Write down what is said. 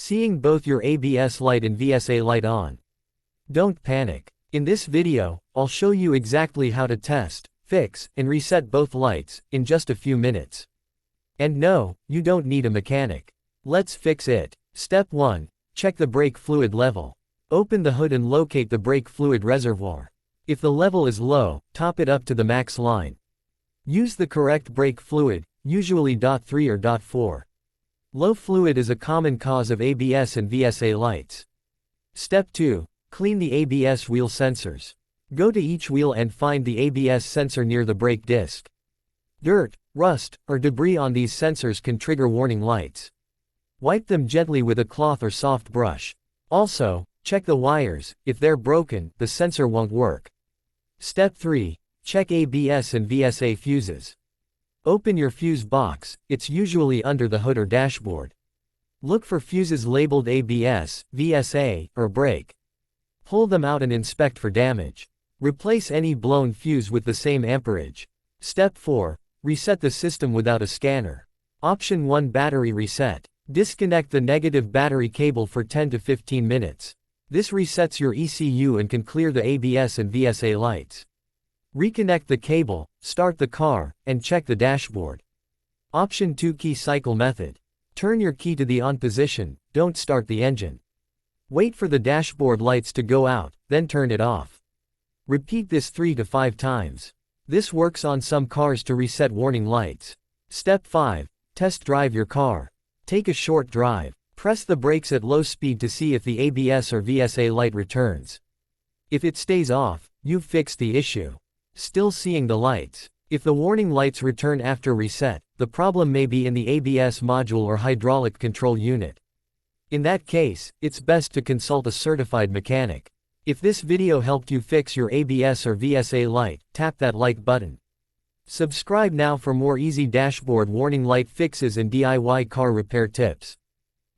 seeing both your ABS light and VSA light on. Don't panic. In this video, I'll show you exactly how to test, fix, and reset both lights, in just a few minutes. And no, you don't need a mechanic. Let's fix it. Step 1. Check the brake fluid level. Open the hood and locate the brake fluid reservoir. If the level is low, top it up to the max line. Use the correct brake fluid, usually .3 or .4. Low fluid is a common cause of ABS and VSA lights. Step 2. Clean the ABS wheel sensors. Go to each wheel and find the ABS sensor near the brake disc. Dirt, rust, or debris on these sensors can trigger warning lights. Wipe them gently with a cloth or soft brush. Also, check the wires. If they're broken, the sensor won't work. Step 3. Check ABS and VSA fuses. Open your fuse box, it's usually under the hood or dashboard. Look for fuses labeled ABS, VSA, or brake. Pull them out and inspect for damage. Replace any blown fuse with the same amperage. Step 4. Reset the system without a scanner. Option 1. Battery reset. Disconnect the negative battery cable for 10 to 15 minutes. This resets your ECU and can clear the ABS and VSA lights. Reconnect the cable, start the car, and check the dashboard. Option 2. Key cycle method. Turn your key to the on position, don't start the engine. Wait for the dashboard lights to go out, then turn it off. Repeat this 3 to 5 times. This works on some cars to reset warning lights. Step 5. Test drive your car. Take a short drive. Press the brakes at low speed to see if the ABS or VSA light returns. If it stays off, you've fixed the issue. Still seeing the lights. If the warning lights return after reset, the problem may be in the ABS module or hydraulic control unit. In that case, it's best to consult a certified mechanic. If this video helped you fix your ABS or VSA light, tap that like button. Subscribe now for more easy dashboard warning light fixes and DIY car repair tips.